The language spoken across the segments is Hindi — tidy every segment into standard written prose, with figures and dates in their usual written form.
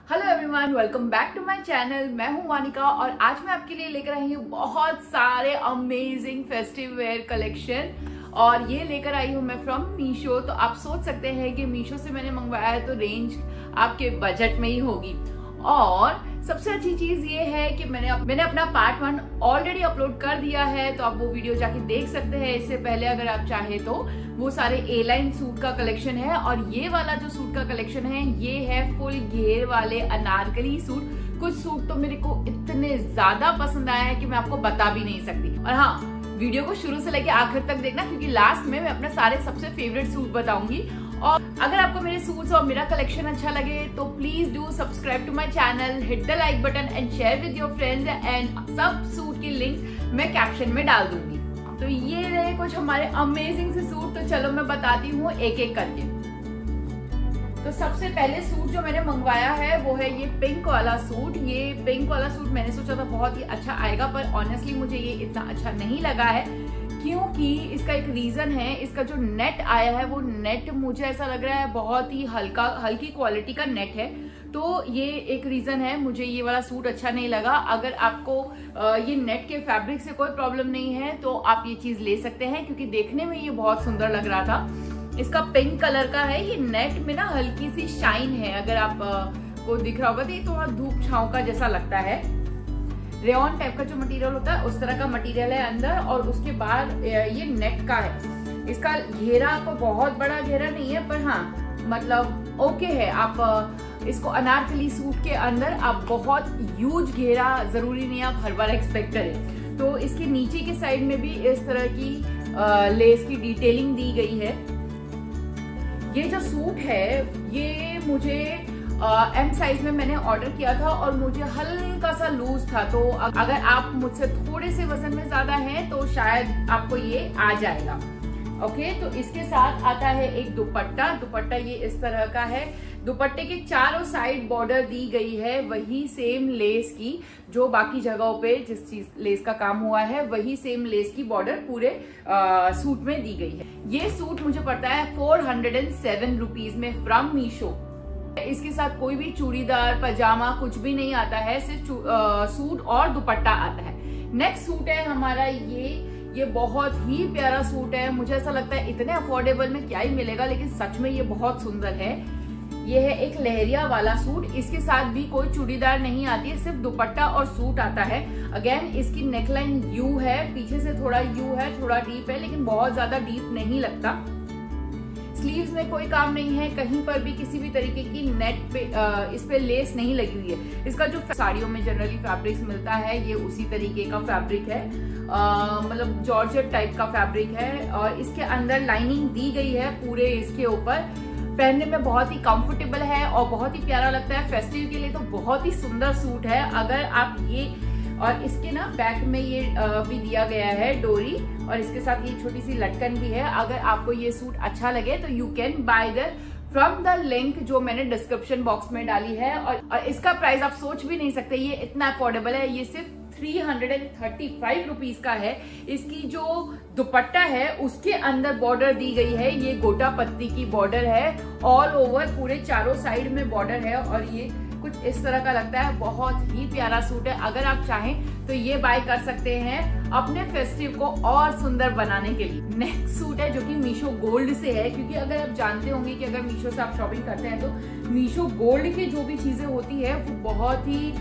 Hello everyone, welcome back to my channel. मैं हूं वानिका और आज मैं आपके लिए लेकर आई हूं बहुत सारे अमेजिंग फेस्टिव वेयर कलेक्शन और ये लेकर आई हूं मैं फ्रॉम मीशो। तो आप सोच सकते हैं कि मीशो से मैंने मंगवाया है तो रेंज आपके बजट में ही होगी। और सबसे अच्छी चीज ये है कि मैंने अपना पार्ट 1 ऑलरेडी अपलोड कर दिया है, तो आप वो वीडियो जाके देख सकते हैं। इससे पहले अगर आप चाहे तो वो सारे ए लाइन सूट का कलेक्शन है और ये वाला जो सूट का कलेक्शन है ये है फुल घेर वाले अनारकली सूट। कुछ सूट तो मेरे को इतने ज्यादा पसंद आया है कि मैं आपको बता भी नहीं सकती। और हाँ, वीडियो को शुरू से लेके आखिर तक देखना क्योंकि लास्ट में मैं अपने सारे सबसे फेवरेट सूट बताऊंगी। और अगर आपको मेरे सूट्स और मेरा कलेक्शन अच्छा लगे तो please do subscribe to my channel, hit the like button and share with your friends एंड सब सूट की लिंक मैं कैप्शन में डाल दूंगी। तो ये रहे कुछ हमारे अमेजिंग से सूट। तो चलो मैं बताती हूँ एक एक करके। तो सबसे पहले सूट जो मैंने मंगवाया है वो है ये पिंक वाला सूट। ये पिंक वाला सूट मैंने सोचा था बहुत ही अच्छा आएगा, पर ऑनेस्टली मुझे ये इतना अच्छा नहीं लगा है क्योंकि इसका एक रीजन है। इसका जो नेट आया है वो नेट मुझे ऐसा लग रहा है बहुत ही हल्की क्वालिटी का नेट है। तो ये एक रीजन है, मुझे ये वाला सूट अच्छा नहीं लगा। अगर आपको ये नेट के फैब्रिक से कोई प्रॉब्लम नहीं है तो आप ये चीज ले सकते हैं क्योंकि देखने में ये बहुत सुंदर लग रहा था। इसका पिंक कलर का है, ये नेट में ना हल्की सी शाइन है। अगर आप को दिख रहा होगा तो ये थोड़ा धूप छांव का जैसा लगता है। रेयॉन टाइप का जो मटेरियल होता है उस तरह का मटेरियल है अंदर और उसके बाद ये नेट का है। इसका घेरा कोई बहुत बड़ा घेरा नहीं है, पर हाँ मतलब ओके है। आप इसको अनारकली सूट के अंदर आप बहुत ह्यूज घेरा जरूरी नहीं आप हर बार एक्सपेक्ट करें। तो इसके नीचे के साइड में भी इस तरह की लेस की डिटेलिंग दी गई है। ये जो सूट है ये मुझे एम साइज में मैंने ऑर्डर किया था और मुझे हल्का सा लूज था। तो अगर आप मुझसे थोड़े से वजन में ज्यादा हैं तो शायद आपको ये आ जाएगा। ओके, तो इसके साथ आता है एक दुपट्टा। दुपट्टा ये इस तरह का है। दुपट्टे के चारों साइड बॉर्डर दी गई है वही सेम लेस की, जो बाकी जगहों पे जिस चीज लेस का काम हुआ है वही सेम लेस की बॉर्डर पूरे सूट में दी गई है। ये सूट मुझे पड़ता है 407 रुपीज में फ्रॉम मीशो। इसके साथ कोई भी चूड़ीदार पजामा कुछ भी नहीं आता है, सिर्फ सूट और दुपट्टा आता है। नेक्स्ट सूट है हमारा ये बहुत ही प्यारा सूट है। मुझे ऐसा लगता है इतने अफोर्डेबल में क्या ही मिलेगा, लेकिन सच में ये बहुत सुंदर है। ये है एक लहरिया वाला सूट। इसके साथ भी कोई चूड़ीदार नहीं आती है, सिर्फ दुपट्टा और सूट आता है। अगेन इसकी नेकलाइन यू है, पीछे से थोड़ा यू है, थोड़ा डीप है, लेकिन बहुत ज्यादा डीप नहीं लगता। स्लीव्स में कोई काम नहीं है, कहीं पर भी किसी भी तरीके की नेट पे इस पे लेस नहीं लगी हुई है। इसका जो साड़ियों में जनरली फैब्रिक्स मिलता है ये उसी तरीके का फैब्रिक है, मतलब जॉर्जेट टाइप का फैब्रिक है। और इसके अंदर लाइनिंग दी गई है पूरे इसके ऊपर। पहनने में बहुत ही कंफर्टेबल है और बहुत ही प्यारा लगता है। फेस्टिव के लिए तो बहुत ही सुंदर सूट है। अगर आप ये और इसके ना बैक में ये भी दिया गया है डोरी और इसके साथ ये छोटी सी लटकन भी है। अगर आपको ये सूट अच्छा लगे तो you can buy from the link जो मैंने डिस्क्रिप्शन बॉक्स में डाली है। और इसका प्राइस आप सोच भी नहीं सकते, ये इतना अफोर्डेबल है। ये सिर्फ 335 रुपीज का है। इसकी जो दुपट्टा है उसके अंदर बॉर्डर दी गई है, ये गोटा पत्ती की बॉर्डर है। ऑल ओवर पूरे चारों साइड में बॉर्डर है और ये कुछ इस तरह का लगता है। बहुत ही प्यारा सूट है। अगर आप चाहें तो ये बाय कर सकते हैं अपने फेस्टिव को और सुंदर बनाने के लिए। नेक्स्ट सूट है जो कि मीशो गोल्ड से है, क्योंकि अगर आप जानते होंगे कि अगर मीशो से आप शॉपिंग करते हैं तो मीशो गोल्ड की जो भी चीजें होती है वो बहुत ही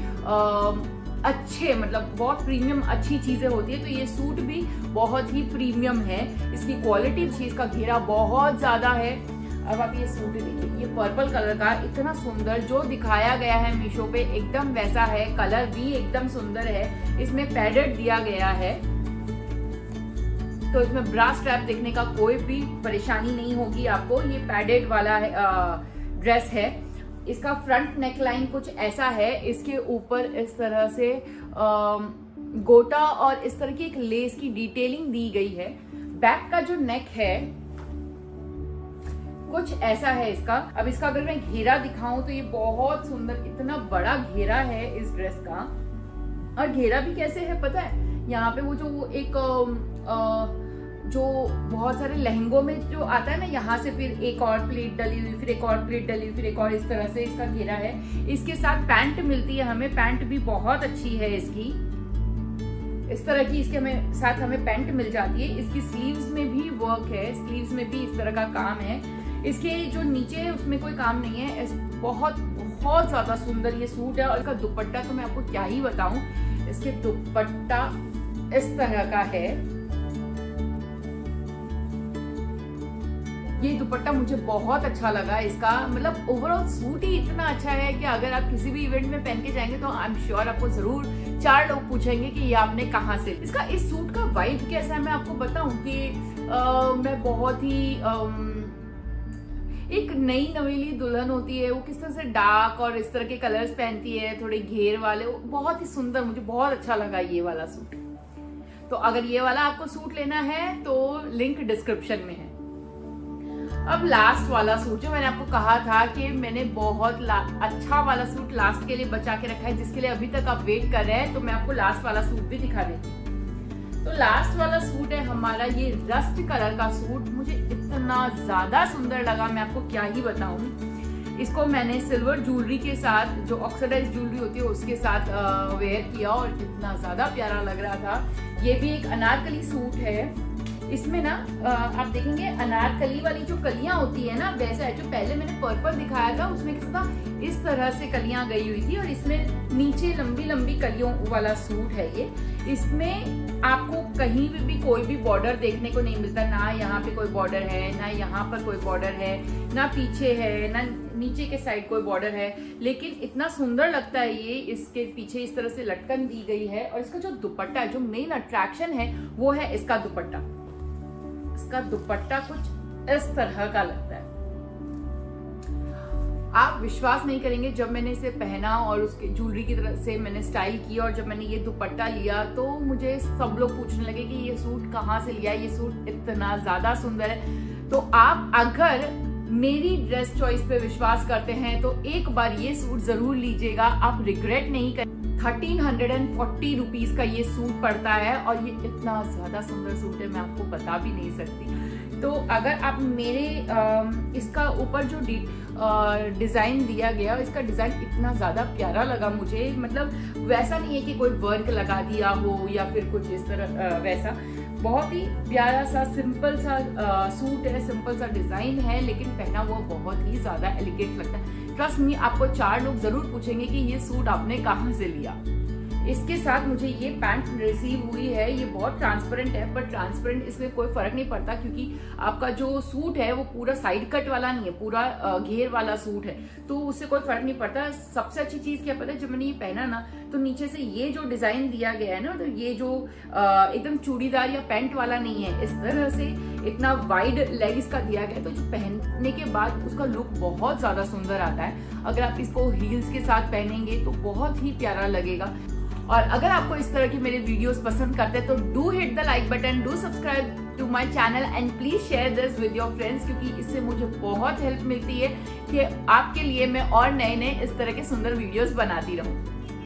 अच्छे, मतलब बहुत प्रीमियम अच्छी चीजें होती है। तो ये सूट भी बहुत ही प्रीमियम है। इसकी क्वालिटी अच्छी, इसका घेरा बहुत ज्यादा है। अब आप ये सूट देखिए, ये पर्पल कलर का इतना सुंदर जो दिखाया गया है मीशो पे एकदम वैसा है। कलर भी एकदम सुंदर है। इसमें पैडेड दिया गया है तो इसमें ब्रा स्ट्रैप देखने का कोई भी परेशानी नहीं होगी आपको। ये पैडेड वाला ड्रेस है। इसका फ्रंट नेकलाइन कुछ ऐसा है। इसके ऊपर इस तरह से गोटा और इस तरह की एक लेस की डिटेलिंग दी गई है। बैक का जो नेक है कुछ ऐसा है इसका। अब इसका अगर मैं घेरा दिखाऊं तो ये बहुत सुंदर, इतना बड़ा घेरा है इस ड्रेस का। और घेरा भी कैसे है पता है, यहाँ पे वो एक जो बहुत सारे लहंगों में जो आता है ना, यहाँ से फिर एक और प्लेट डली हुई, फिर एक और प्लेट डली हुई, फिर एक और, इस तरह से इसका घेरा है। इसके साथ पैंट मिलती है हमें, पैंट भी बहुत अच्छी है इसकी, इस तरह की इसके साथ हमें पैंट मिल जाती है। इसकी स्लीव्स में भी वर्क है, स्लीव्स में भी इस तरह का काम है। इसके जो नीचे है उसमें कोई काम नहीं है। बहुत बहुत ज्यादा सुंदर ये सूट है। और इसका दुपट्टा तो मैं आपको क्या ही बताऊं, इसके दुपट्टा इस तरह का है। ये दुपट्टा मुझे बहुत अच्छा लगा इसका, मतलब ओवरऑल सूट ही इतना अच्छा है कि अगर आप किसी भी इवेंट में पहन के जाएंगे तो आई एम श्योर आपको जरूर 4 लोग पूछेंगे कि ये आपने कहाँ से। इसका इस सूट का वाइब कैसा है मैं आपको बताऊं कि मैं बहुत ही एक नई नवेली दुल्हन होती है, वो किस तरह से डार्क और इस तरह के कलर्स पहनती है, थोड़े घेर वाले, बहुत ही सुंदर, मुझे बहुत अच्छा लगा ये वाला सूट। तो अगर ये वाला आपको सूट लेना है तो लिंक डिस्क्रिप्शन में है। अब लास्ट वाला सूट, जो मैंने आपको कहा था कि मैंने बहुत अच्छा वाला सूट लास्ट के लिए बचा के रखा है, जिसके लिए अभी तक आप वेट कर रहे हैं, तो मैं आपको लास्ट वाला सूट भी दिखा देती हूँ। तो लास्ट वाला सूट है हमारा ये रस्ट कलर का सूट। मुझे इतना ज्यादा सुंदर लगा, मैं आपको क्या ही बताऊं। इसको मैंने सिल्वर ज्वेलरी के साथ, जो ऑक्सीडाइज ज्वेलरी होती है उसके साथ वेयर किया और इतना ज्यादा प्यारा लग रहा था। ये भी एक अनारकली सूट है। इसमें ना आप देखेंगे अनारकली वाली जो कलियां होती है ना, वैसा है। जो पहले मैंने पर्पल दिखाया था उसमें किस था, इस तरह से कलियां गई हुई थी और इसमें नीचे लंबी लंबी कलियों वाला सूट है ये। इसमें आपको कहीं भी कोई भी बॉर्डर देखने को नहीं मिलता, ना यहाँ पे कोई बॉर्डर है, ना यहाँ पर कोई बॉर्डर है, ना पीछे है, ना नीचे के साइड कोई बॉर्डर है, लेकिन इतना सुंदर लगता है ये। इसके पीछे इस तरह से लटकन दी गई है। और इसका जो दुपट्टा है, जो मेन अट्रैक्शन है वो है इसका दुपट्टा। इसका दुपट्टा कुछ इस तरह का लगता है, आप विश्वास नहीं करेंगे। जब मैंने इसे पहना और उसके ज्वेलरी की तरह से मैंने स्टाइल किया और जब मैंने ये दुपट्टा लिया तो मुझे सब लोग पूछने लगे कि ये सूट कहाँ से लिया, ये सूट इतना ज्यादा सुंदर है। तो आप अगर मेरी ड्रेस चॉइस पे विश्वास करते हैं तो एक बार ये सूट जरूर लीजिएगा, आप रिग्रेट नहीं करेंगे। 1340 रुपीज का ये सूट पड़ता है और ये इतना ज्यादा सुंदर सूट है, मैं आपको बता भी नहीं सकती। तो अगर आप मेरे इसका ऊपर जो डिजाइन दिया गया, इसका डिजाइन इतना ज्यादा प्यारा लगा मुझे। मतलब वैसा नहीं है कि कोई वर्क लगा दिया हो या फिर कुछ इस तरह वैसा, बहुत ही प्यारा सा सिंपल सा सूट है, सिंपल सा डिजाइन है, लेकिन पहना हुआ बहुत ही ज्यादा एलिगेंट लगता है। ट्रस्ट मी, आपको 4 लोग जरूर पूछेंगे कि ये सूट आपने कहाँ से लिया। इसके साथ मुझे ये पैंट रिसीव हुई है, ये बहुत ट्रांसपेरेंट है, पर ट्रांसपेरेंट इसमें कोई फर्क नहीं पड़ता क्योंकि आपका जो सूट है वो पूरा साइड कट वाला नहीं है, पूरा घेर वाला सूट है, तो उससे कोई फर्क नहीं पड़ता। सबसे अच्छी चीज क्या पता है, जब मैंने ये पहना ना तो नीचे से ये जो डिजाइन दिया गया है ना, तो ये जो एकदम चूड़ीदार या पैंट वाला नहीं है, इस तरह से इतना वाइड लेग इसका दिया गया है, तो जो पहनने के बाद उसका लुक बहुत ज्यादा सुंदर आता है। अगर आप इसको हील्स के साथ पहनेंगे तो बहुत ही प्यारा लगेगा। और अगर आपको इस तरह की मेरे वीडियोस पसंद करते हैं तो do hit the like button, do subscribe to my channel and please share this with your friends, क्योंकि इससे मुझे बहुत हेल्प मिलती है कि आपके लिए मैं और नए नए इस तरह के सुंदर वीडियोस बनाती रहूं।